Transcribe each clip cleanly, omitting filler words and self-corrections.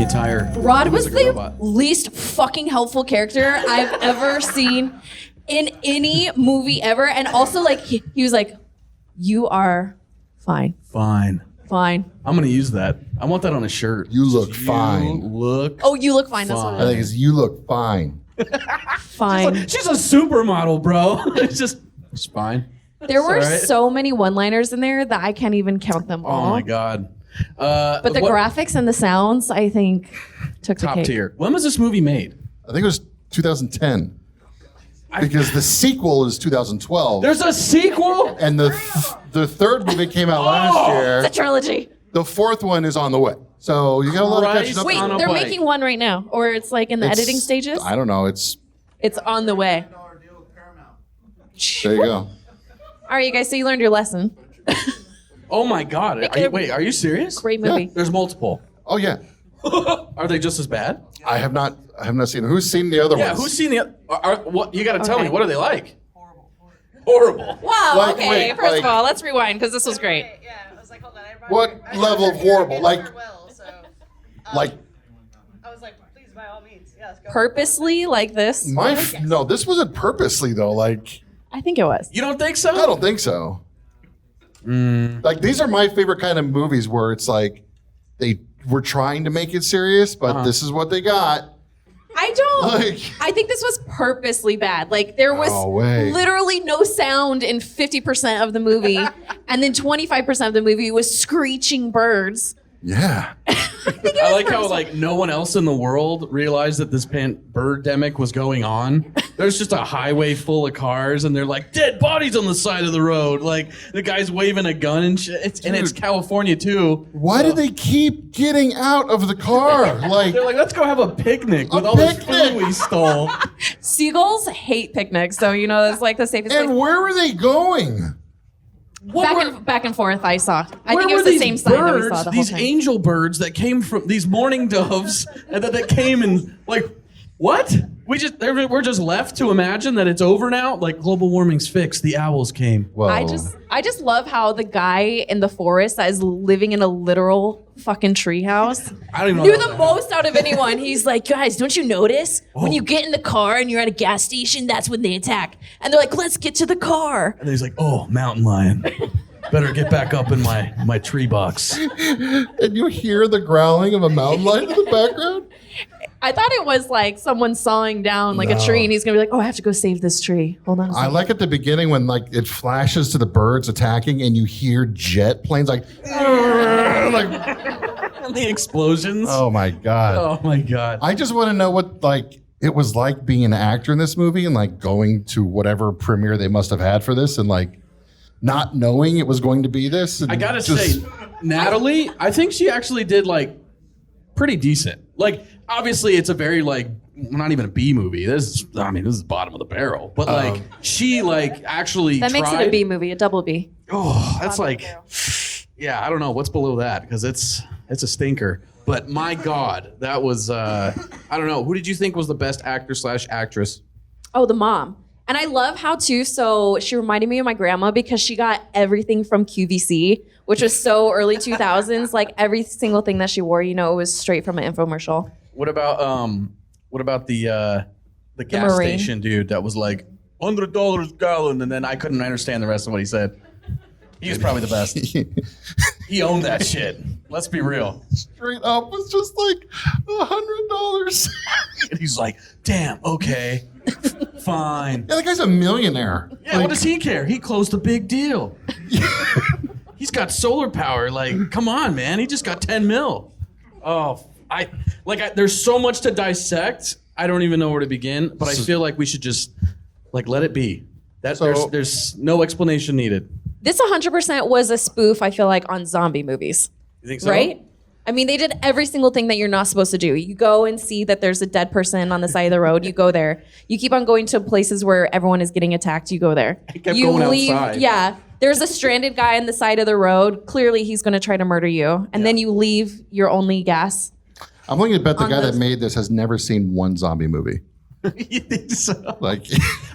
entire. Rod was the least fucking helpful character I've ever seen in any movie ever. And also, like, he was like, "You are fine. Fine. Fine." I'm gonna use that. I want that on a shirt. You look fine. You look fine. That's what I think it's you look fine. Fine. She's a supermodel, bro. It's fine. There were so many one-liners in there that I can't even count them all. Oh my god. But the graphics and the sounds, I think, took the top cake. tier. When was this movie made? I think it was 2010. Because the sequel is 2012. There's a sequel? And the third movie came out last year. It's a trilogy. The fourth one is on the way. So you got a lot of catching up. Wait, they're making one right now, or it's like in the editing stages? I don't know. It's on the way. There you go. All right, you guys, so you learned your lesson. Oh my god. Are you serious? Great movie. Yeah. There's multiple. Oh yeah. Are they just as bad? I have not seen them. Who's seen the other ones? Yeah, who's seen the what you gotta tell me, what are they like? Horrible. Wow, Like, okay. wait, First like- of all, let's rewind because this was great. Yeah, I was like, hold on. What level of horrible? Like I was like, please, by all means, yes. Go. Purposely like this? no, this wasn't purposely though. Like I think it was. You don't think so? I don't think so. Like these are my favorite kind of movies where it's like they were trying to make it serious, but this is what they got. I don't. Like- I think this was purposely bad. Like there was No way. literally no sound in 50% of the movie, and then 25% of the movie was screeching birds. Yeah. I like how like no one else in the world realized that this Birdemic was going on. There's just a highway full of cars, and they're like dead bodies on the side of the road. Like the guy's waving a gun and shit. And it's California too. Why do they keep getting out of the car? Like They're like, let's go have a picnic with all this food we stole. Seagulls hate picnics, so you know that's like the safest. And where were they going? Back and forth. I saw. I Where think it was were the these same sign that we birds, saw the whole these time. angel birds that came from these mourning doves, and that came and like, what? We're just left to imagine that it's over now. Like global warming's fixed. The owls came. Whoa. I just love how the guy in the forest that is living in a literal fucking treehouse I don't even know knew about the that. most out of anyone. He's like, guys, don't you notice when you get in the car and you're at a gas station, that's when they attack. And they're like, let's get to the car. And he's like, oh, mountain lion. Better get back up in my tree box. And you hear the growling of a mountain lion in the background? I thought it was like someone sawing down like a tree, and he's gonna be like, "Oh, I have to go save this tree." Hold on a I second. like at the beginning when like it flashes to the birds attacking and you hear jet planes like And the explosions. oh my god. Oh my god. I just want to know what like it was like being an actor in this movie and like going to whatever premiere they must have had for this and like not knowing it was going to be this. And I gotta say, Natalie, I think she actually did like pretty decent. Like, obviously, it's a very like not even a B movie. This is bottom of the barrel. But like, she like actually That makes it a B movie, a double B. Oh, that's like, yeah, I don't know what's below that because it's a stinker. But my God, that was I don't know. Who did you think was the best actor / actress? Oh, the mom. And I love how too, so she reminded me of my grandma because she got everything from QVC, which was so early 2000s. Like every single thing that she wore, you know, it was straight from an infomercial. What about the gas Marine. station dude that was like $100 a gallon, and then I couldn't understand the rest of what he said. He was probably the best. He owned that shit. Let's be real. straight up was just like $100. And he's like, damn, okay, fine. Yeah, that guy's a millionaire. Yeah, what does he care? He closed a big deal. He's got solar power. Like, come on, man. He just got 10 mil. Oh, there's so much to dissect. I don't even know where to begin, but I feel like we should just like let it be. There's no explanation needed. This 100% was a spoof, I feel like, on zombie movies. You think so? Right? I mean, they did every single thing that you're not supposed to do. You go and see that there's a dead person on the side of the road. You go there. You keep on going to places where everyone is getting attacked. You go there. I kept You going leave. outside. Yeah. There's a stranded guy on the side of the road. Clearly, he's going to try to murder you. And then you leave your only gas. I'm willing to bet the On guy that those- made this has never seen one zombie movie. You think so? Like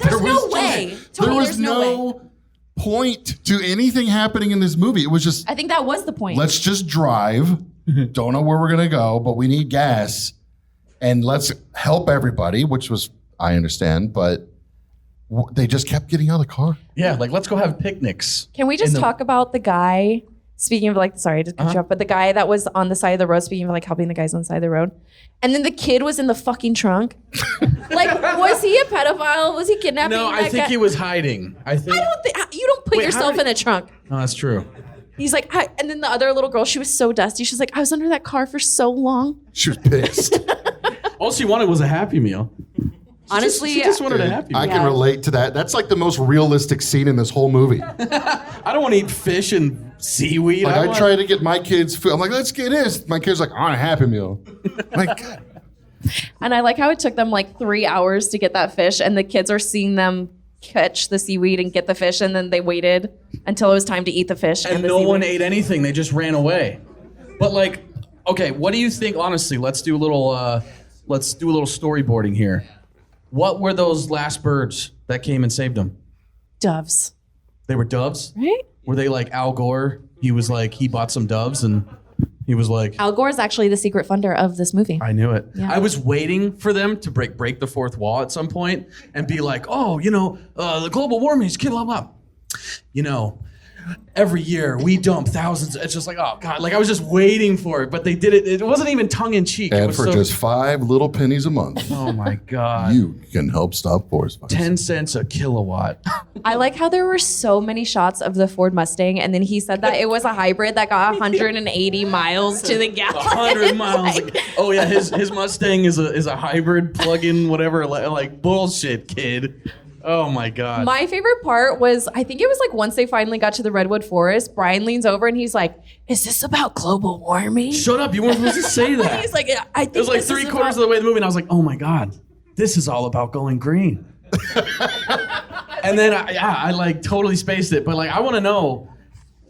There's no way. Tony, there was there's no way. no point to anything happening in this movie. It was just I think that was the point. let's just drive Don't know where we're gonna go, but we need gas, and let's help everybody. Which was I understand, but they just kept getting out of the car. Yeah, like let's go have picnics. Can we just talk about the guy? Speaking of like, sorry to cut you off, but the guy that was on the side of the road, speaking of like helping the guys on the side of the road, and then the kid was in the fucking trunk. Like, was he a pedophile? Was he kidnapping? No, I think he was hiding. I don't think you don't put yourself in a trunk. No, that's true. He's like, and then the other little girl, she was so dusty. She's like, I was under that car for so long. She was pissed. All she wanted was a Happy Meal. Honestly, she just wanted a Happy Meal. I can relate to that. That's like the most realistic scene in this whole movie. I don't want to eat fish and seaweed. Like I try to get my kids food. I'm like, let's get this. My kid's like, I want a Happy Meal. I'm like, God. And I like how it took them like 3 hours to get that fish, and the kids are seeing them catch the seaweed and get the fish, and then they waited until it was time to eat the fish. And no one ate anything. They just ran away. But like, okay, what do you think? Honestly, let's do a little storyboarding here. What were those last birds that came and saved them? Doves. They were doves? Right? Were they like Al Gore? He was like, he bought some doves and he was like... Al Gore is actually the secret funder of this movie. I knew it. Yeah. I was waiting for them to break the fourth wall at some point and be like, oh, the global warming is blah, blah. Every year we dump thousands. It's just like, oh God, like I was just waiting for it, but they did it. It wasn't even tongue in cheek. And for just 5 little pennies a month, oh my God, you can help stop forest fires. 10 cents a kilowatt. I like how there were so many shots of the Ford Mustang, and then he said that it was a hybrid that got 180 miles to the gallon. 100 miles. Oh yeah, his Mustang is a hybrid plug-in, whatever. Like bullshit, kid. Oh my God. My favorite part was, I think it was like once they finally got to the redwood forest, Brian leans over and he's like, is this about global warming? Shut up, you weren't supposed to say that. He's like, I think it was like 3/4 of the way of the movie and I was like, oh my God, this is all about going green. And then I like totally spaced it, but like I want to know,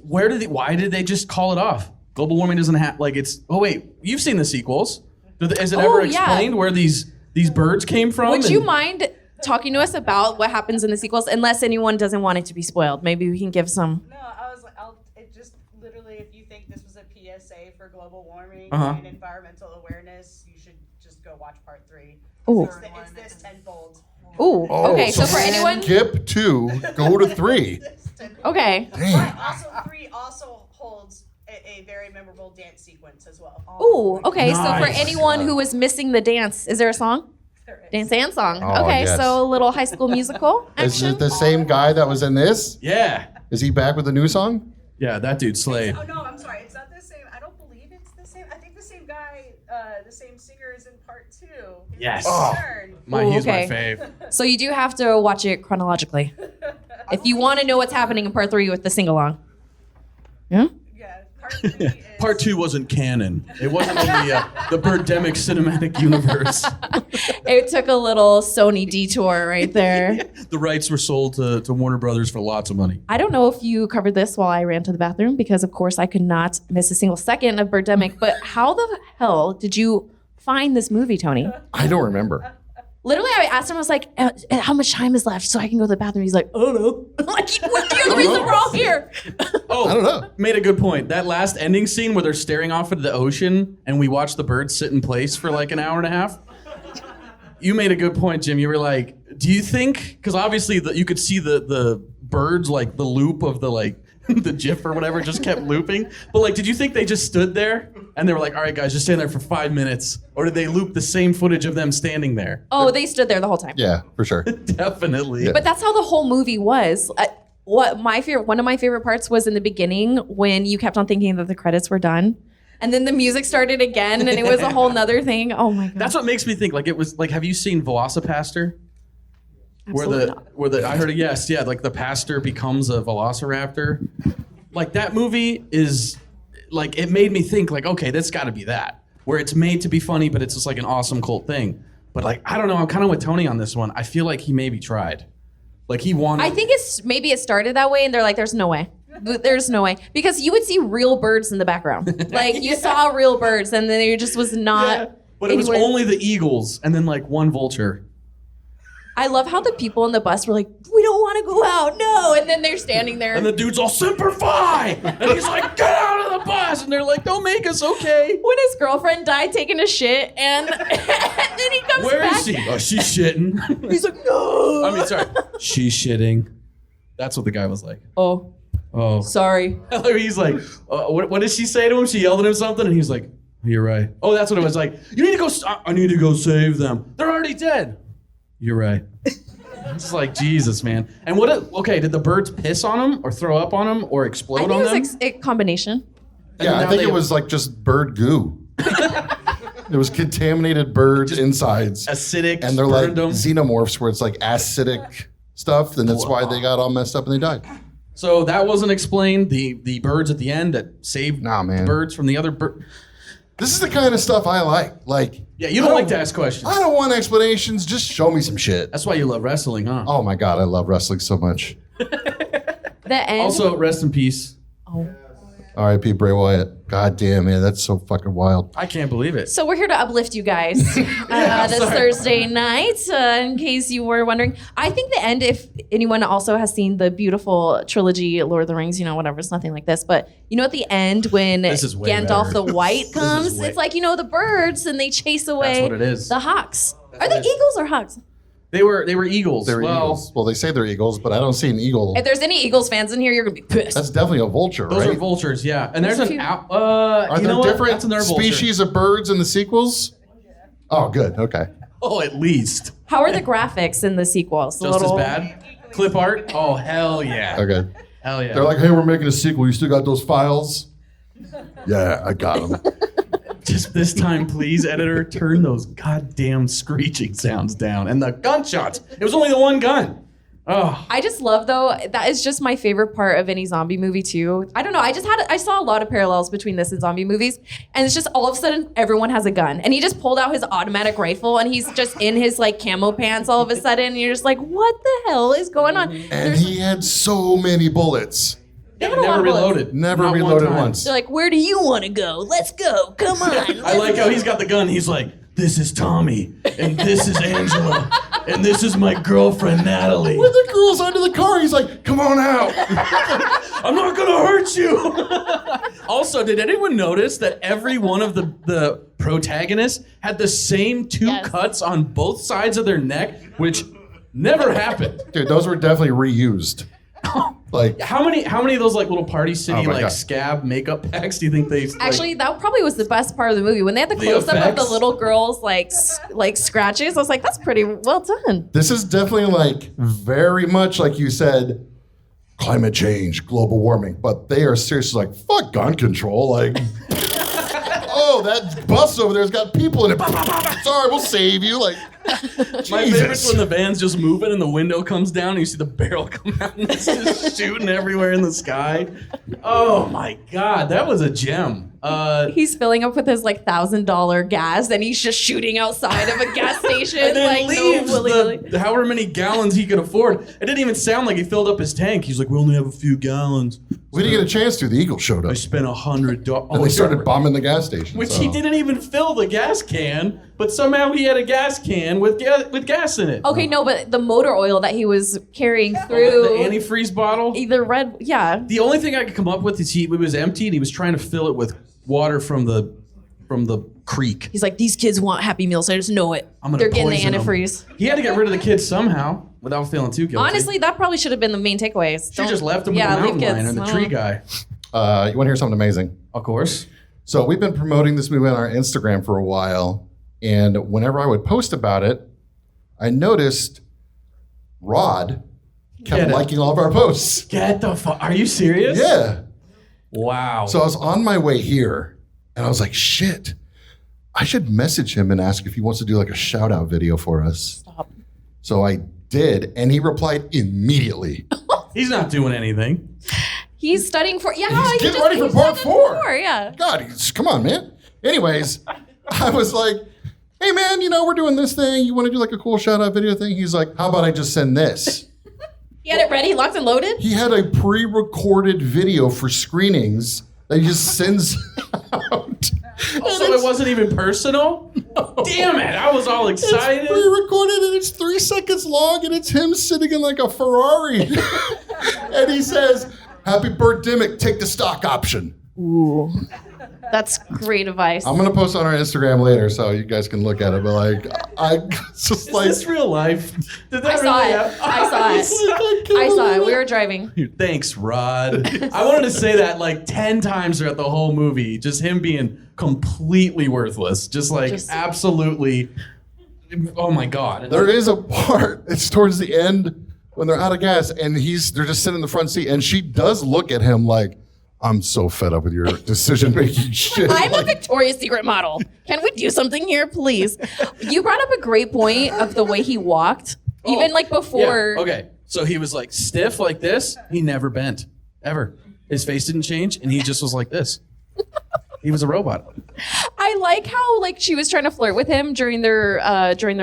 why did they just call it off? Global warming doesn't have, like it's, oh wait, you've seen the sequels. Is it ever explained where these birds came from? Would you mind talking to us about what happens in the sequels, unless anyone doesn't want it to be spoiled? Maybe we can give some. No, I was like, it just literally, if you think this was a PSA for global warming and environmental awareness, you should just go watch part 3. Ooh. It's this tenfold. Ooh. Okay. So for anyone, skip 2, go to 3. Okay. Damn. Also, 3 also holds a very memorable dance sequence as well. Ooh. Okay. So for Nice. anyone who was missing the dance, is there a song? Dance and song. Oh, Okay, yes. so a little High School Musical Is action. it the same guy that was in this? Yeah. Is he back with a new song? Yeah, that dude slayed. Oh no, I'm sorry. It's not the same. I don't believe it's the same. I think the same guy, the same singer is in part 2. Yes. Oh. Turn. He's okay. my fave. So you do have to watch it chronologically if you want to know what's happening in part 3 with the sing along. Yeah. Yeah, part 3 is. Part 2 wasn't canon. It wasn't in the Birdemic cinematic universe. It took a little Sony detour right there. The rights were sold to Warner Brothers for lots of money. I don't know if you covered this while I ran to the bathroom, because of course I could not miss a single second of Birdemic, but how the hell did you find this movie, Tony? I don't remember. Literally, I asked him, I was like, how much time is left so I can go to the bathroom? He's like, I don't know. I'm like, you're the reason we're all here. Oh, I don't know. Made a good point. That last ending scene where they're staring off into the ocean and we watch the birds sit in place for like an hour and a half. You made a good point, Jim. You were like, do you think, because obviously you could see the birds, like the loop of the like, the GIF or whatever just kept looping. But like, did you think they just stood there and they were like, all right, guys, just stand there for 5 minutes? Or did they loop the same footage of them standing there? Oh, they stood there the whole time. Yeah, for sure. Definitely. Yeah. But that's how the whole movie was. One of my favorite parts was in the beginning when you kept on thinking that the credits were done. And then the music started again and it was a whole nother thing. Oh my God. That's what makes me think, like, it was like, have you seen Velocipaster? Absolutely not. I heard it, yes, yeah, like the pastor becomes a velociraptor. Like that movie is, like, it made me think, like, okay, that's gotta be that. Where it's made to be funny, but it's just like an awesome cult thing. But like, I don't know, I'm kind of with Tony on this one. I feel like he maybe tried. Like he wanted. I think maybe it started that way and they're like, there's no way. There's no way. Because you would see real birds in the background. Like you saw real birds and then there just was not. Yeah, but it was anywhere. only the eagles and then like one vulture. I love how the people in the bus were like, we don't want to go out, no. And then they're standing there. And the dude's all, Semper Fi! And he's like, get out of the the boss. And they're like, don't make us okay. When his girlfriend died taking a shit, and then he comes Where back. is she? Oh, she's shitting. He's like, no. I mean, sorry. She's shitting. That's what the guy was like. Oh, sorry. He's like, what did she say to him? She yelled at him something, and he's like, you're right. Oh, that's what it was like. You need to go, I need to go save them. They're already dead. You're right. It's like, Jesus, man. And did the birds piss on him or throw up on him or explode I think on it them? was a combination. Yeah, I think it was like just bird goo. It was contaminated bird insides. Acidic, And they're like burned them. xenomorphs where it's like acidic stuff, and that's why they got all messed up and they died. So that wasn't explained. The birds at the end that saved the birds from the other bird. This is the kind of stuff I like. Yeah, you don't like to ask questions. I don't want explanations. Just show me some shit. That's why you love wrestling, huh? Oh my God, I love wrestling so much. The end. Also, rest in peace. R.I.P. Bray Wyatt. God damn, man, that's so fucking wild. I can't believe it. So we're here to uplift you guys this Thursday night, in case you were wondering. I think the end, if anyone also has seen the beautiful trilogy, Lord of the Rings, whatever, it's nothing like this, but at the end when This is way Gandalf better. the White comes, way- it's like, the birds and they chase away what it is. the hawks. Are what they it is. eagles or hawks? They were eagles. They're eagles. Well, they say they're eagles, but I don't see an eagle. If there's any Eagles fans in here, you're going to be pissed. That's definitely a vulture, Those right? are vultures, yeah. And there's There's a an few. Are you there know what? different That's another vulture. species of birds in the sequels? Oh, good. Okay. Oh, at least. How are the graphics in the sequels? The Just little- as bad. Clip art. Oh, hell yeah. Okay. Hell yeah. They're like, hey, we're making a sequel. You still got those files? Yeah, I got them. Just this time, please, editor, turn those goddamn screeching sounds down and the gunshots. It was only the one gun. Oh, I just love though, that is just my favorite part of any zombie movie too. I don't know, I saw a lot of parallels between this and zombie movies, and it's just all of a sudden everyone has a gun. And he just pulled out his automatic rifle and he's just in his like camo pants all of a sudden, and you're just like, what the hell is going on? And he had so many bullets. They had a lot never of bullets. reloaded. Never Not one reloaded time. once. They're like, where do you want to go? Let's go. Come on. I like how he's got the gun. He's like, this is Tommy, and this is Angela, and this is my girlfriend, Natalie. When the girl's under the car, he's like, come on out. I'm not gonna hurt you. Also, did anyone notice that every one of the protagonists had the same two Yes. cuts on both sides of their neck, which never happened? Dude, those were definitely reused. Like, How many of those like little Party City Oh my like God. scab makeup packs do you think they like, Actually, that probably was the best part of the movie. When they had the close up of the effects? little girls like scratches, I was like, that's pretty well done. this is definitely like very much like you said, climate change, global warming, but they are seriously like, fuck gun control. Like, oh, that bus over there's got people in it. Sorry, we'll save you. Like, My favorite's when the van's just moving and the window comes down and you see the barrel come out and it's just shooting everywhere in the sky. Oh my God, that was a gem. He's filling up with his like $1,000 gas, and he's just shooting outside of a gas station. and then like leaves no willy-nilly. the however many gallons he could afford. It didn't even sound like he filled up his tank. He's like, we only have a few gallons. we didn't get a chance to. The Eagle showed up. I spent $100. And they started bombing the gas station. Which so. he didn't even fill the gas can, but somehow he had a gas can with gas in it. Okay, no, but the motor oil that he was carrying The through antifreeze bottle. either red, yeah. The only thing I could come up with is it was empty and he was trying to fill it with water from the creek. He's like, these kids want Happy Meals. I just know it. I'm gonna They're getting the poison 'em. antifreeze. He had to get rid of the kids somehow without feeling too guilty. Honestly, that probably should have been the main takeaways. she just left him with the mountain lion and the tree guy. You want to hear something amazing? Of course. So we've been promoting this movie on our Instagram for a while, and whenever I would post about it, I noticed Rod kept Get it. liking all of our posts. Get the fuck. Are you serious? Yeah. Wow. So I was on my way here, and I was like, shit, I should message him and ask if he wants to do like a shout out video for us. Stop. So I did, and he replied immediately. he's not doing anything. He's studying for, yeah. He's he getting just- ready for he's part studying 4. Yeah. God, come on, man. Anyways, I was like, hey, man, we're doing this thing. You want to do like a cool shout out video thing? He's like, how about I just send this? He had it ready, locked and loaded. He had a pre-recorded video for screenings that he just sends out. So it wasn't even personal? Damn it. I was all excited. It's pre-recorded and it's 3 seconds long and it's him sitting in like a Ferrari. And he says, happy Birdemic, take the stock option. Ooh, that's great advice. I'm gonna post on our Instagram later so you guys can look at it. But like, I just Is like this real life? Did that I saw really it. happen? I saw it. I saw it. We were driving. Thanks, Rod. I wanted to say that like 10 times throughout the whole movie. Just him being completely worthless. Just absolutely. Oh my God. there is a part. It's towards the end when they're out of gas and they're just sitting in the front seat and she does look at him like, I'm so fed up with your decision making shit. I'm a Victoria's Secret model. Can we do something here, please? You brought up a great point of the way he walked, even like before. Yeah. Okay. So he was like stiff like this. He never bent. Ever. His face didn't change and he just was like this. He was a robot. I like how like she was trying to flirt with him during their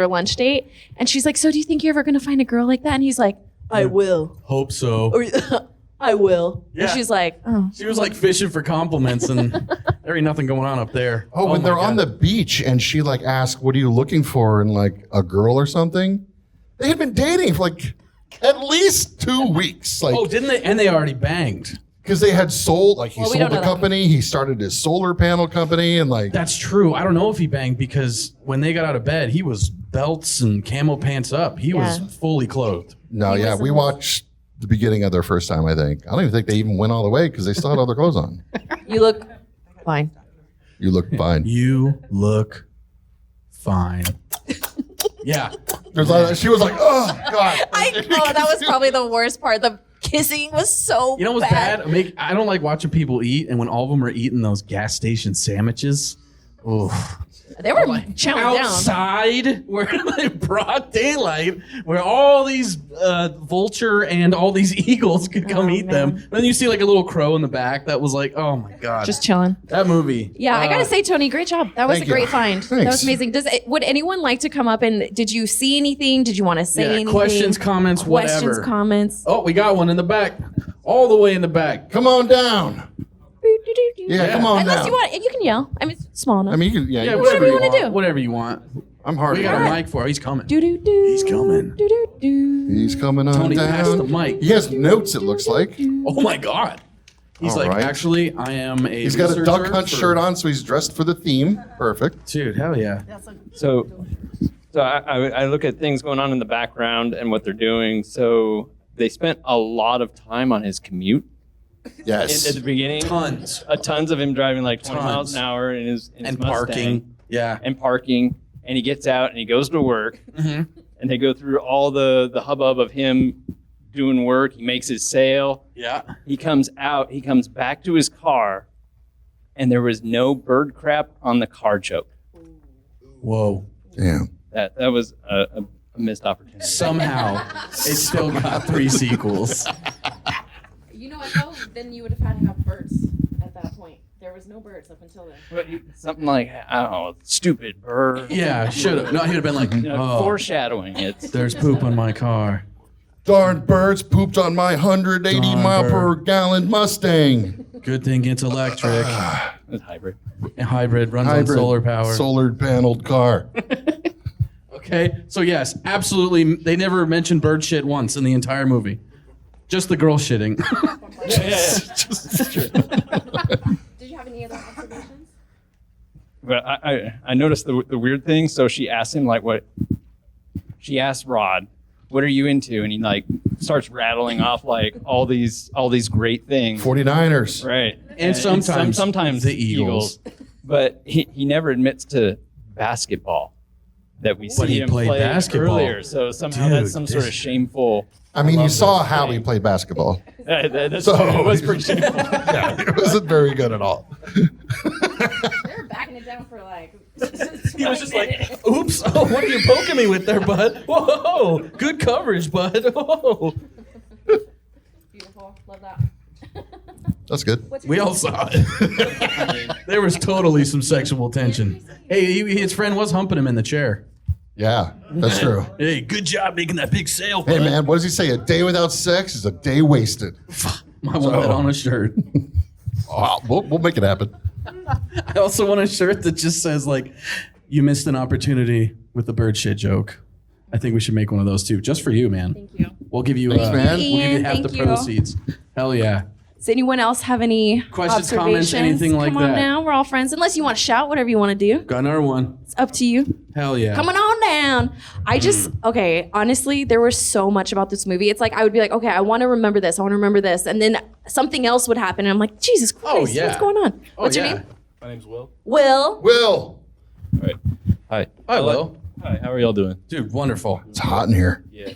lunch date, and she's like, "So do you think you're ever gonna find a girl like that?" And he's like, "I will." Hope so. Or, I will. Yeah. And she's like, "Oh." She was like fishing for compliments and there ain't nothing going on up there. Oh, when my they're on God. the beach and she like asks, "What are you looking for in like a girl or something?" They had been dating for like at least 2 weeks. Like, Oh, didn't they? And they already banged. because they had sold, like he Well, we sold don't the know that. company, he started his solar panel company, and like That's true. I don't know if he banged because when they got out of bed, he was belts and camo pants up. He was Yeah. fully clothed. no, He yeah, was we in- watched the beginning of their first time. I think I don't even think they even went all the way because they still had all their clothes on. You look fine. You look fine. You look fine. Yeah. There's a lot of- she was like, "Oh God." That was probably the worst part. The kissing was so You know what's bad? I don't like watching people eat, and when all of them are eating those gas station sandwiches, oof. They were chowing down. Outside, where like broad daylight, where all these vulture and all these eagles could come eat them. And then you see like a little crow in the back. That was like, oh my God. Just chilling. that movie. Yeah, I gotta say, Tony, great job. That was a thank you. great find. That Thanks. was amazing. Would anyone like to come up and did you see anything? Did you want to say Yeah, anything? questions, comments, Questions, whatever. comments. Oh, we got one in the back. All the way in the back. Come on down. Yeah, come on Unless down. you want, you can yell. I mean, it's small enough. I mean, you can, Yeah, you can whatever scream. you wanna want. do. Whatever you want. I'm hard. We got of a hearing. mic for. He's coming. do do do. He's coming. Do do do. He's coming on Tony, down. pass the mic. He has notes. It looks like Oh my God. He's All like, right. actually, I am a. he's got a duck researcher hunt for-" shirt on, so he's dressed for the theme. Perfect. Dude, hell yeah. So I look at things going on in the background and what they're doing. So they spent a lot of time on his commute Yes. at the beginning. Tons. Tons of him driving like 20 miles Tons. an hour in his And Mustang. parking. Yeah. And parking. And he gets out and he goes to work. Mhm. And they go through all the hubbub of him doing work. He makes his sale. Yeah. He comes out. He comes back to his car. And there was no bird crap on the car choke. Whoa. Damn. That was a missed opportunity. Somehow, it still got 3 sequels. You know what though? Then you would have had to have birds at that point. There was no birds up until then. Something like, I don't know, stupid bird. Yeah, should have. No, he'd have been like, You know, oh, foreshadowing it. there's poop on my car. Darn birds pooped on my 180 Darn mile per bird. gallon Mustang. Good thing it's electric. It's hybrid. Hybrid, runs on solar power. Solar paneled car. Okay, so yes, absolutely. They never mentioned bird shit once in the entire movie. Just the girl shitting. Did you have any other observations? But I noticed the weird thing. So she asked him like what. She asked Rod, "What are you into?" And he like starts rattling off like all these great things. 49ers. Right. And sometimes sometimes the Eagles. But he never admits to basketball that we see he him played play basketball. earlier. So somehow Dude, that's some sort of shameful. I mean, you love saw this how thing. he played basketball. That's So- true. It was pretty shameful. Yeah, it wasn't very good at all. They were backing it down for like. He was just like, oops, oh, what are you poking me with there, bud? Whoa, good coverage, bud. Whoa. Beautiful. Love that. That's good. We all saw it. There was totally some sexual tension. Hey, his friend was humping him in the chair. Yeah, that's true. Hey, good job making that big sale, Hey, bud. man, what does he say? A day without sex is a day wasted. I want that on a shirt. Oh, we'll make it happen. I also want a shirt that just says, like, you missed an opportunity with the bird shit joke. I think we should make one of those too, just for you, man. Thank you. We'll give you, Thanks, man. We'll give you half Thank the you. proceeds. Hell yeah. Does anyone else have any Questions, comments, anything like Come on that? now, we're all friends. Unless you want to shout, whatever you want to do. Got another one. It's up to you. Hell yeah. Coming on down. I just, okay, honestly, there was so much about this movie. It's like, I would be like, okay, I want to remember this. I want to remember this. And then something else would happen. And I'm like, Jesus Christ, yeah. what's going on? What's your name? My name's Will. Will. Will. All right. Hi. Hi, Will. Hi. How are y'all doing? Dude, wonderful. It's hot in here. Yeah.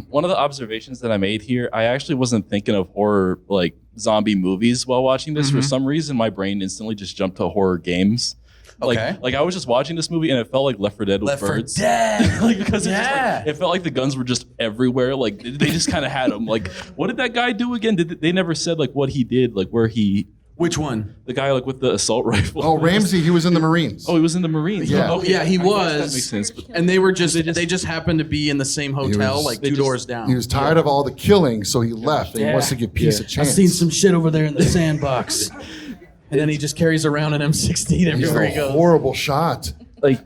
One of the observations that I made here, I actually wasn't thinking of horror like zombie movies while watching this. For some reason, my brain instantly just jumped to horror games. Okay. Like I was just watching this movie and it felt like Left 4 Dead with Left 4 birds. Dead. Like because Yeah. it felt like the guns were just everywhere. Like they just kind of had them. Like what did that guy do again? They never said like what he did, like where he. Which one? The guy like with the assault rifle. Oh, Ramsey, he was in the Marines. Oh, he was in the Marines. Yeah. Oh, yeah, he I guess was. That makes sense. But And they were they just happened to be in the same hotel, was- like they two just- doors down. He was tired of all the killing, so he left, and he Yeah. wants to give peace a I've chance. seen some shit over there in the sandbox. And then he just carries around an M16 He's everywhere a he goes. horrible shot. like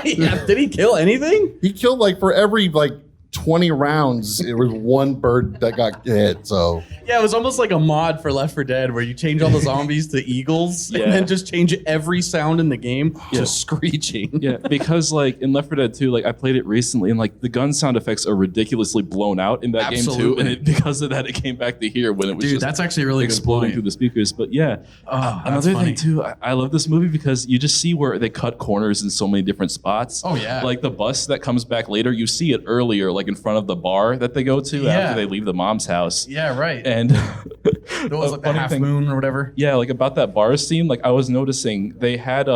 Yeah, did he kill anything? He killed like for every like 20 rounds, it was one bird that got hit. So Yeah, it was almost like a mod for Left 4 Dead where you change all the zombies to eagles Yeah. and then just change every sound in the game Yeah. to screeching. yeah, because like in Left 4 Dead 2, like I played it recently and like the gun sound effects are ridiculously blown out in that game too. Absolutely. And because of that, it came back to here when it was Dude, just that's actually a really good exploding point. through the speakers. But yeah, Oh, that's another funny. thing too, I love this movie because you just see where they cut corners in so many different spots. Oh, yeah. Like the bus that comes back later, you see it earlier, like in front of the bar that they go to Yeah. after they leave the mom's house. Yeah, right. And It was a like the funny half thing- moon or whatever. Yeah, like about that bar scene, like I was noticing they had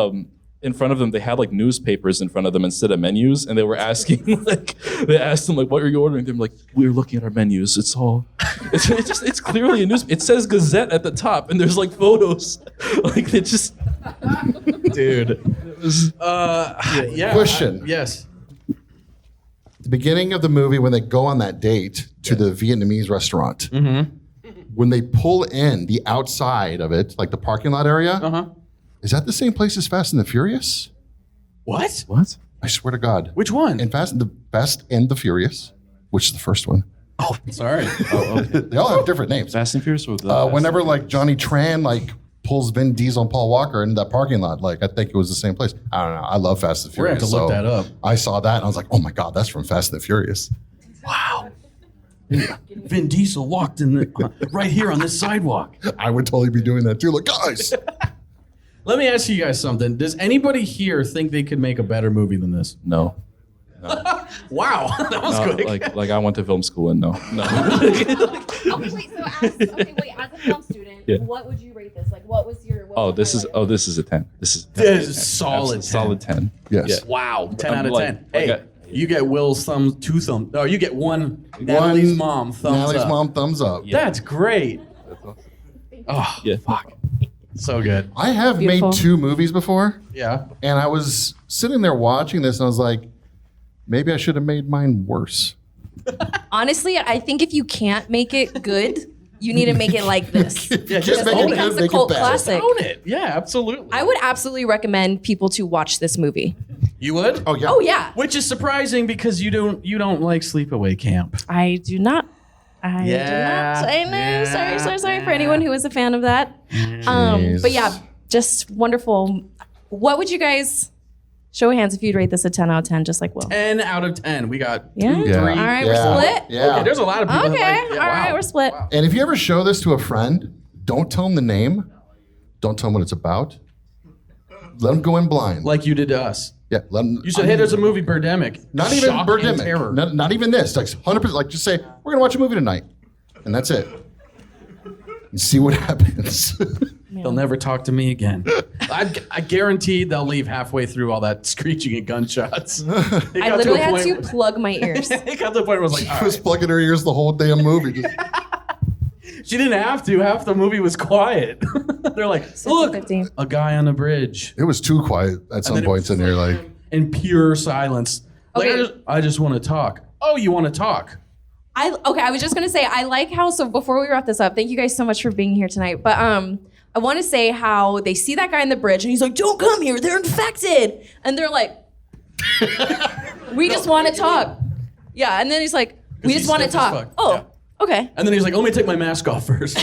in front of them they had like newspapers in front of them instead of menus, and they were asking like they asked them like what are you ordering? They're like we're looking at our menus. It's all it's clearly a news. It says Gazette at the top, and there's like photos. Like it just Dude. Yeah. Question. Yes. the beginning of the movie, when they go on that date to the Vietnamese restaurant, when they pull in the outside of it, like the parking lot area, is that the same place as Fast and the Furious? What? what? I swear to God. Which one? In Fast and the Furious, which is the first one. Oh, sorry. They all have different names. Fast and Furious or the Fast Whenever and like Johnny Tran like pulls Vin Diesel and Paul Walker into that parking lot, like I think it was the same place. I don't know. I love Fast and We're gonna Furious. have to look so that up. I saw that and I was like, oh my God, that's from Fast and the Furious. Wow. Vin Diesel walked in right here on this sidewalk. I would totally be doing that too. Like, guys, Let me ask you guys something. Does anybody here think they could make a better movie than this? No. Wow, that was No, quick. like I went to film school and no. Okay, wait. So as a film student, Yeah. what would you rate this? Like, what was your? What Oh, was the this is highlight? this is a 10. This is This is solid 10. Solid 10. yes. Yeah. Wow, 10 I'm out of like- 10. Hey, okay. you get Will's two thumbs. No, you get one. Natalie's mom thumbs Natalie's up. mom thumbs up. Yeah. That's great. Oh, Yeah. fuck. So good. I have Beautiful. made 2 movies before, Yeah. and I was sitting there watching this, and I was like, maybe I should have made mine worse. Honestly, I think if you can't make it good, you need to make it like this. Yeah, Just just make It it becomes good, a make cult it bad. classic. own it. Yeah, absolutely. I would absolutely recommend people to watch this movie. You would? Oh yeah. Oh yeah, Which is surprising because you don't like sleepaway camp. I do not. I Yeah, do not. I know. yeah, Sorry for anyone who is a fan of that. But yeah, just wonderful. What would you guys show of hands if you'd rate this a 10 out of 10, just like Will? 10 out of 10. We got Yeah. 2, Yeah. 3. All right, Yeah. we're split. Yeah. Okay, there's a lot of people. Okay, that like, all right, we're split. Wow. And if you ever show this to a friend, don't tell them the name. Don't tell them what it's about. Let them go in blind. Like you did to us. Yeah. Let them. You said, hey, there's a movie, Birdemic. Not even Shock and Birdemic. terror. Not even this. Like 100%. Like just say we're gonna watch a movie tonight, and that's it. And see what happens. They'll never talk to me again. I guarantee they'll leave halfway through all that screeching and gunshots. I literally had to plug my ears. It got to the point where I was like, She all was right. plugging her ears the whole damn movie. Just, She didn't have to. Half the movie was quiet. They're like, look, 50-50. a guy on a bridge it was too quiet at some then it points in there. Like, in pure silence. Like, Okay. I just want to talk. Oh, you want to talk? I was just gonna say I like how, so before we wrap this up, thank you guys so much for being here tonight. But I want to say how they see that guy on the bridge and he's like, "Don't come here, they're infected," and they're like, "We just want to talk." Yeah, and then he's like, "We he's just want to stiff as talk." fuck. Oh, Yeah. Okay. And then he's like, let me take my mask off first.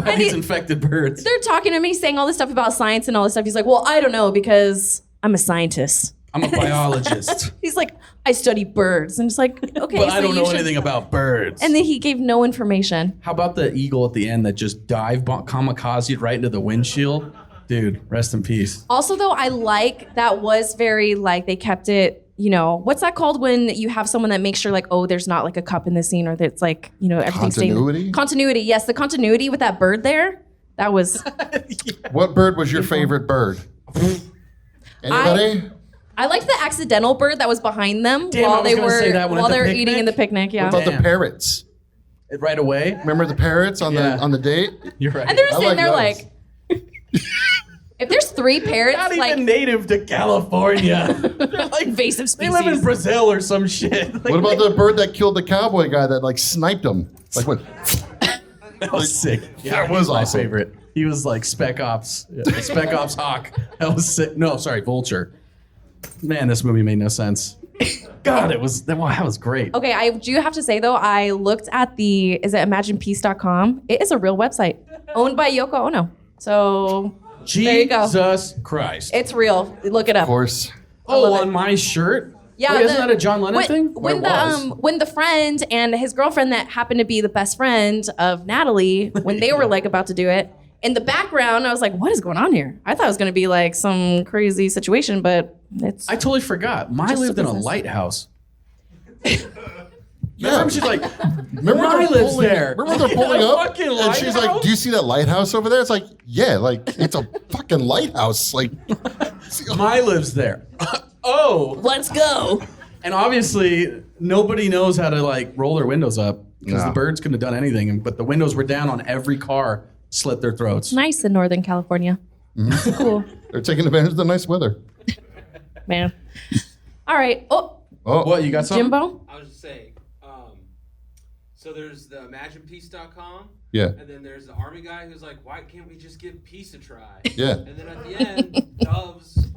By these infected birds. They're talking to me, saying all this stuff about science and all this stuff. He's like, well, I don't know because I'm a scientist. I'm a biologist. He's like, I study birds. And it's like, okay. But so I don't you know should- anything about birds. And then he gave no information. How about the eagle at the end that just kamikazed right into the windshield? Dude, rest in peace. Also, though, I like that was very like they kept it. You know, what's that called when you have someone that makes sure like, oh, there's not like a cup in the scene or that's like, you know, everything's Continuity? Continuity. Yes, the continuity with that bird there. That was. What bird was your favorite bird? Anybody? I liked the accidental bird that was behind them Damn, I while was they gonna were say that one at while the they were picnic. eating in the picnic. Yeah. What about the Damn. parrots? Right away? Remember the parrots on Yeah. the date? You're right. And they're just I sitting like there those. like, if there's 3 parrots, Not like even native to California. They're like invasive They species. live in Brazil or some shit. Like, What about the bird that killed the cowboy guy that like sniped him? Like what? that was sick. That was my awesome. favorite. He was like Spec Ops. Spec Ops Hawk. That was sick. No, sorry, Vulture. Man, this movie made no sense. God, that was great. Okay, I do have to say though, I looked at is it imaginepeace.com? It is a real website owned by Yoko Ono. So there you go. Jesus Christ. It's real. Look it Of up. course. Oh, love on it. my shirt? Yeah, Wait, isn't that a John Lennon when, thing? When Or the it was? when the friend and his girlfriend that happened to be the best friend of Natalie, when they were like about to do it, in the background, I was like, "What is going on here?" I thought it was going to be like some crazy situation, but it's I totally forgot. Mai Just a lived in a business. lighthouse. Yeah. Remember, she's like, Remember Mai they're lives pulling- there. Remember they're pulling A up, fucking and she's like, lighthouse? "Do you see that lighthouse over there?" It's like, "Yeah, like it's a fucking lighthouse." Like, Mai lives there. Oh. let's go. And obviously, nobody knows how to like roll their windows up because No. the birds couldn't have done anything. But the windows were down on every car, slit their throats. Nice in Northern California. Cool, they're taking advantage of the nice weather. man. All right. Oh, Oh, What, you got something? Jimbo. I was just saying, so there's the imaginepeace.com, yeah, and then there's the army guy who's like, why can't we just give peace a try? yeah, And then at the end, doves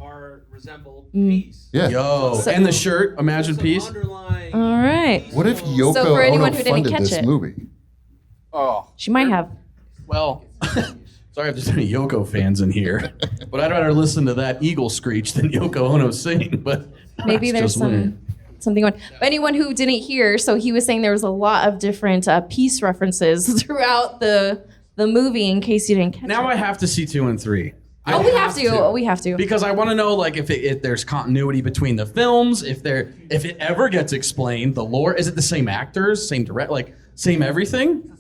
resemble peace. yeah. Yo, So- and the shirt, Imagine Some Peace. underlying All right. What if Yoko So for anyone Ono who didn't funded catch this it- movie? Oh, She might have. well, sorry if there's any Yoko fans in here, but I'd rather listen to that eagle screech than Yoko Ono singing. But Maybe that's there's just me. something going. But anyone who didn't hear, so he was saying there was a lot of different peace references throughout the movie. In case you didn't catch Now it. I have to see 2 and 3. Oh, we have to. Oh, we have to. Because I want to know, like, if there's continuity between the films, if it ever gets explained, the lore. Is it the same actors, same same everything?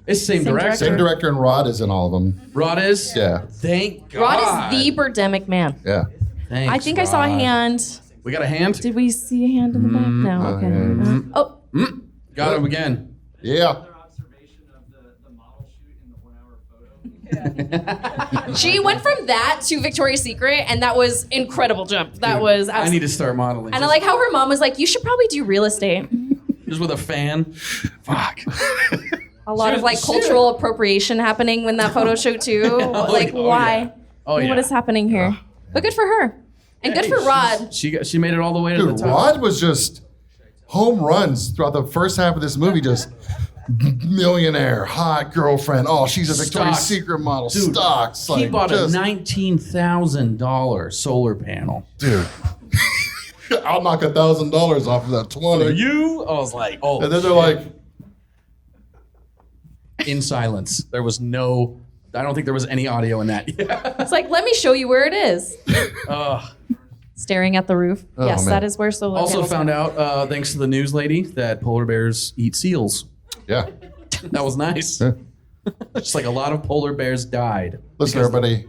It's the same director. Same director, and Rod is in all of them. Rod is. Yeah, Thank God. Rod is the Birdemic man. yeah. Thanks, I think I saw a Rod. hand. We got a hand. Did we see a hand in the back? No. Okay. Oh, Got him again. Yeah. Observation of the model shoot in the 1 hour photo. she went from that to Victoria's Secret, and that was incredible jump. That was. I need to start modeling. And I like how her mom was like, "You should probably do real estate." just with a fan. Fuck. A lot of like Shit. cultural appropriation happening when that photo shoot too. Like, oh, why? yeah. Oh, What yeah. is happening here? But good for her, and good for Rod. She made it all the way to Dude, the top. Rod was just home runs throughout the first half of this movie. Just millionaire, hot girlfriend. Oh, she's a Victoria's Stocks. Secret model. Dude, Stocks. He Like, bought just, a $19,000 solar panel. dude. I'll knock $1,000 off of that 20. You? I was like, oh. And then they're like, in silence. There was no. I don't think there was any audio in that. Yeah. It's like, let me show you where it is. Ugh. Staring at the roof. Oh, Yes, man. that is where solar Also panels found are. out, thanks to the news lady, that polar bears eat seals. yeah. That was nice. Yeah. Just like a lot of polar bears died. Listen, because- everybody.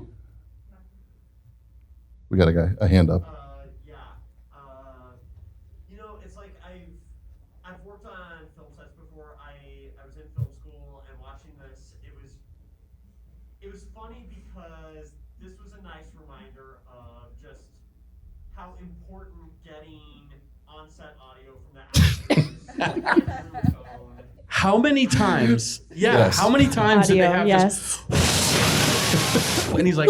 We got a hand up. Yeah. It's like I've worked on film sets before. I was in film school, and watching this, it was funny because this was a nice reminder of just how important getting on-set audio from that. How many times? Yeah. Yes. How many times did they Audio, have yes. just? And he's like.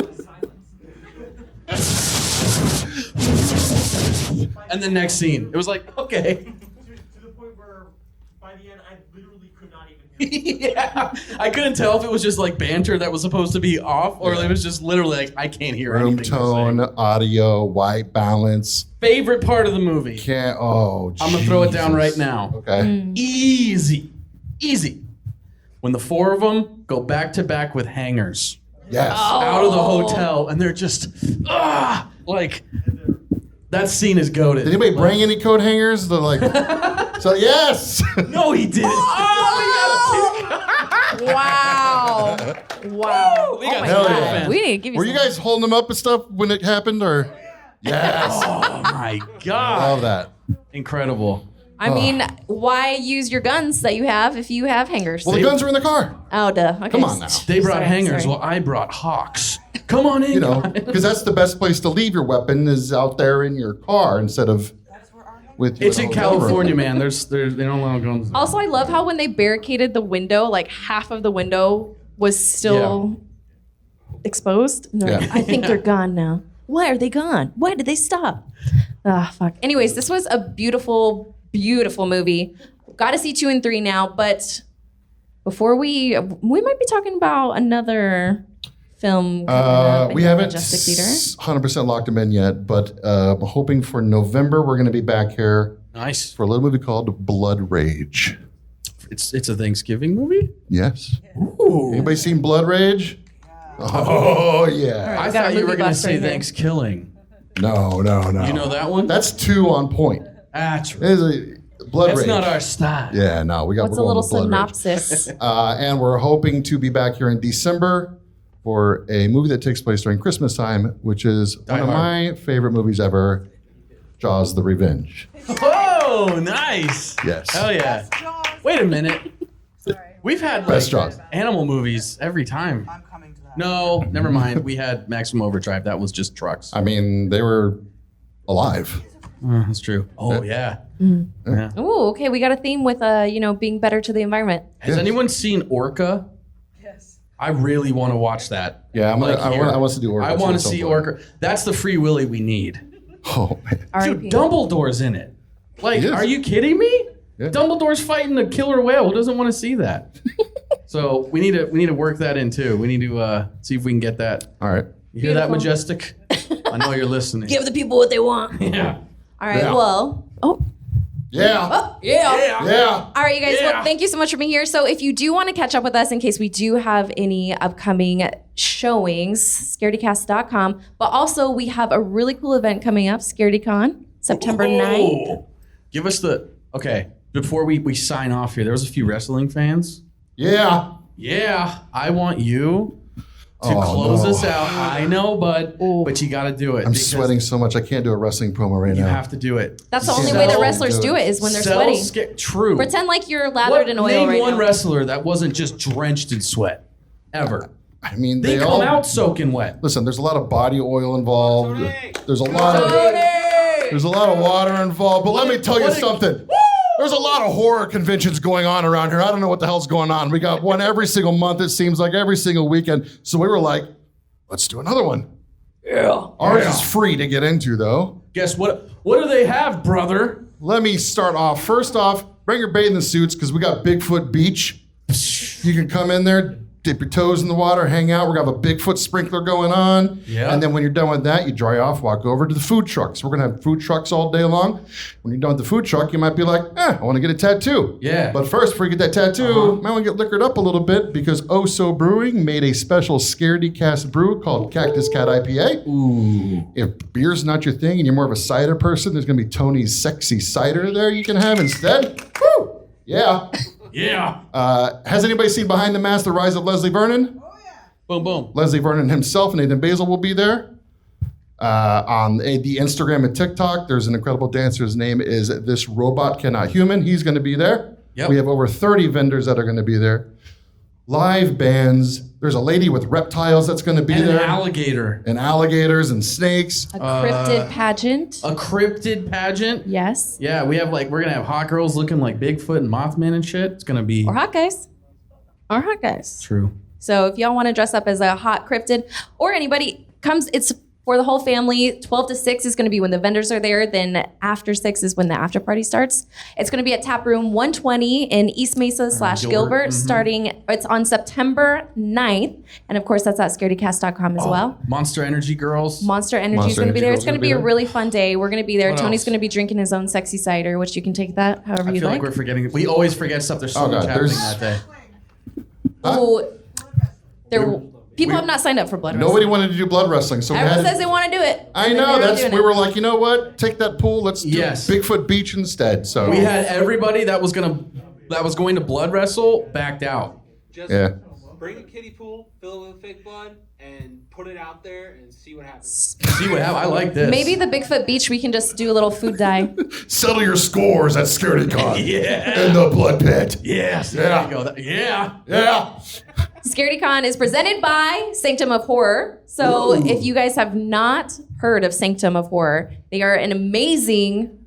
And the next scene, it was like, okay. To the point where by the end I literally could not even Yeah, I couldn't tell if it was just like banter that was supposed to be off, or it was just literally like I can't hear Room anything. tone, audio, white balance. Favorite part of the movie. I'm I'm gonna throw it down right now. Okay. Easy. When the four of them go back to back with hangers Yes. out of the hotel, and they're just like that scene is goated. Did anybody bring any coat hangers? They're like, so yes. No, he didn't. Wow. Wow. We got my hell God. yeah. We need to give you Were you some- guys holding them up and stuff when it happened, or? Yes. Oh my god! Love that. Incredible. I mean, why use your guns that you have if you have hangers? Well, the guns are in the car. Oh, duh. Okay. Come on now. They brought Sorry, hangers. sorry. Well, I brought hawks. Come on in. You know, guys. because that's the best place to leave your weapon is out there in your car instead of with you. It's in California, man. They don't allow guns. Also, I love how when they barricaded the window, like half of the window was still exposed. And they're like, Yeah. I think they're gone now. Why are they gone? Why did they stop? Ah, fuck. Anyways, this was a beautiful, beautiful movie. Got to see 2 and 3 now, but before we might be talking about another film. coming up in We the haven't Majestic Theater. 100% locked them in yet, but I'm hoping for November we're going to be back here Nice. for a little movie called Blood Rage. It's a Thanksgiving movie. Yes. Ooh. Anybody seen Blood Rage? Oh yeah. I We got thought a you were movie gonna buff say right here. Thanksgilling. No. You know that one? That's 2 on point. That's It is a Blood That's Rage. not our style. Yeah, no, What's we're a going little with Blood Rage. synopsis? And we're hoping to be back here in December for a movie that takes place during Christmas time, which is one of Hard. my favorite movies ever, Jaws: The Revenge. Oh, nice. Yes. Hell yeah. Jaws. Wait a minute. Sorry. We've had Best like Jaws. animal movies every time. I'm coming to that. No, never mind. We had Maximum Overdrive. That was just trucks. I mean, they were alive. That's true. Oh yeah. Ooh, okay. We got a theme with being better to the environment. Has anyone seen Orca? Yes. I really want to watch that. Yeah, Here. I want to do Orca. I too want at to some see point. Orca. That's the Free Willy we need. Oh man. Dude, R.I.P. Dumbledore's in it. Like, He is. are you kidding me? Yeah. Dumbledore's fighting a killer whale. Who doesn't want to see that? So we need to work that in too. We need to see if we can get that. All right. You hear that, Beautiful. Majestic? I know you're listening. Give the people what they want. Yeah. All right. Yeah. Well. Oh. Yeah. Yeah. Yeah. All right, you guys. Yeah. Well, thank you so much for being here. So, if you do want to catch up with us in case we do have any upcoming showings, scaredycast.com. But also, we have a really cool event coming up, ScaredyCon, September 9th. Oh. Give us the okay. Before we sign off here, there was a few wrestling fans. Yeah. Yeah, I want you to Oh, close no. us out. I know, but you got to do it. I'm because sweating so much I can't do a wrestling promo right You now. have to do it. That's the You only can't way that sell- wrestlers do do it. it is when they're Sell sweating. True. Pretend like you're lathered in oil Name right one now. wrestler that wasn't just drenched in sweat, ever. I mean, They come all out soaking wet. Listen, there's a lot of body oil involved. There's a lot of water involved. But let me tell you What a- something. There's a lot of horror conventions going on around here. I don't know what the hell's going on. We got one every single month, it seems like every single weekend. So we were like, let's do another one. Yeah. Ours is free to get into, though. Guess what? What do they have, brother? Let me start off. First off, bring your bathing suits because we got Bigfoot Beach. You can come in there, dip your toes in the water, hang out. We're going to have a Bigfoot sprinkler going on. Yeah. And then when you're done with that, you dry off, walk over to the food trucks. We're going to have food trucks all day long. When you're done with the food truck, you might be like, I want to get a tattoo. Yeah. But first, before you get that tattoo, you might want to get liquored up a little bit because Oh So Brewing made a special Scaredycast brew called Cactus Cat IPA. Ooh. If beer's not your thing and you're more of a cider person, there's going to be Tony's Sexy Cider there you can have instead. Woo! Yeah. Yeah. Has anybody seen Behind the Mask, The Rise of Leslie Vernon? Boom, boom. Leslie Vernon himself and Nathan Basil will be there. On the Instagram and TikTok, there's an incredible dancer. His name is This Robot Cannot Human. He's going to be there. Yep. We have over 30 vendors that are going to be there. Live bands. There's a lady with reptiles that's going to be And there. an alligator. And alligators and snakes. A cryptid pageant. A cryptid pageant. Yes. Yeah, we're gonna have hot girls looking like Bigfoot and Mothman and shit. It's gonna be Or hot guys. Or hot guys. true. So if y'all want to dress up as a hot cryptid or anybody comes, it's for the whole family. 12 to 6 is going to be when the vendors are there. Then after 6 is when the after party starts. It's going to be at Tap Room 120 in East Mesa / Gilbert, starting, it's on September 9th. And of course, that's at scaredycast.com as well. Monster Energy Girls. Monster Energy is Monster going to be Energy there. Girls It's going to gonna be be a there. really fun day. We're going to be there. What Tony's else? going to be drinking his own sexy cider, which you can take that however I you feel like. like we're forgetting. We always forget stuff. There's so Oh, much God, happening there's- that day. Oh, people have not signed up for blood Nobody wrestling. wanted to do blood wrestling, so we Everyone had. says they want to do it. I and know. they're That's doing we it. were like, you know what? Take that pool. Let's do Yes. Bigfoot Beach instead. So We had everybody that was going to blood wrestle backed out. Just Yeah. bring a kiddie pool, fill it with fake blood, and put it out there and see what happens. See what happened? I like this. Maybe the Bigfoot Beach, we can just do a little food dye. settle your scores at Scaredycon. Yeah. In the blood pit. Yes. Yeah. There you go. Yeah. Yeah. Scaredycon is presented by Sanctum of Horror. So if you guys have not heard of Sanctum of Horror, they are an amazing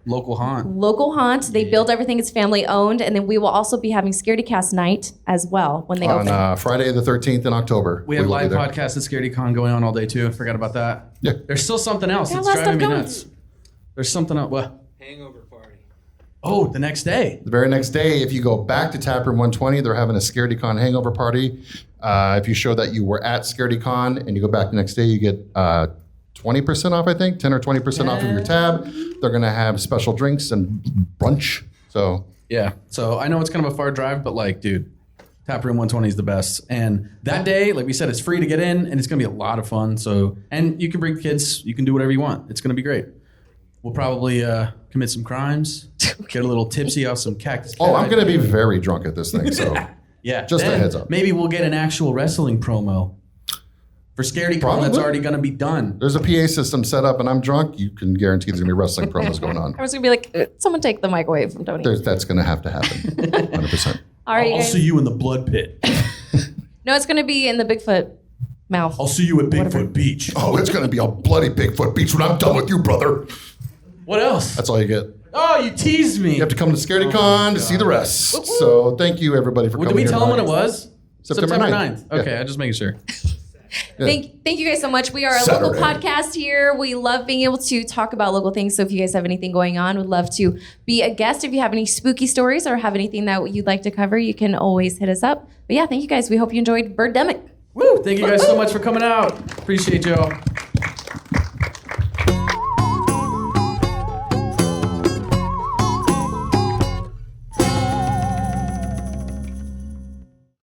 Local haunt. local haunt. They build everything. It's family owned. And then we will also be having Scaredycast night as well when they open. On Friday the 13th in October. We have will be live there. podcasts at Scaredycon going on all day too. I forgot about that. Yeah. There's still something else. Got a It's lot of driving me stuff going. nuts. There's something else. What? Hangover party. Oh, the next day. The very next day, if you go back to Taproom 120, they're having a Scaredycon hangover party. If you show that you were at Scaredycon and you go back the next day, you get 20% off, I think, 10 or 20% off of your tab. They're going to have special drinks and brunch. So Yeah. So I know it's kind of a far drive, but like, dude, Taproom 120 is the best. And that day, like we said, it's free to get in and it's going to be a lot of fun. So, and you can bring kids, you can do whatever you want. It's going to be great. We'll probably commit some crimes, get a little tipsy off some cactus. Oh, I'm going to be very drunk at this thing. So Yeah. Just a then heads up. Maybe we'll get an actual wrestling promo for Scaredycon that's Probably. already going to be done. there's a PA system set up, and I'm drunk. You can guarantee there's going to be wrestling promos going on. I was going to be like, someone take the mic away from Tony. That's going to have to happen. 100%. All right, you I'll guys. see you in the blood pit. No, it's going to be in the Bigfoot mouth. I'll see you at Bigfoot Whatever. Beach. Oh, it's going to be a bloody Bigfoot Beach when I'm done with you, brother. What else? That's all you get. Oh, you teased me. You have to come to Scaredycon to see the rest. So thank you, everybody, for Well, coming did we here tell them when it tonight. was? September 9th. Okay, Yeah. I'm just making sure. Thank you guys so much. We are a Saturday. local podcast here. We love being able to talk about local things. So if you guys have anything going on, we'd love to be a guest. If you have any spooky stories or have anything that you'd like to cover, you can always hit us up. But yeah, thank you guys. We hope you enjoyed Birdemic. Woo! Thank you guys so much for coming out. Appreciate y'all.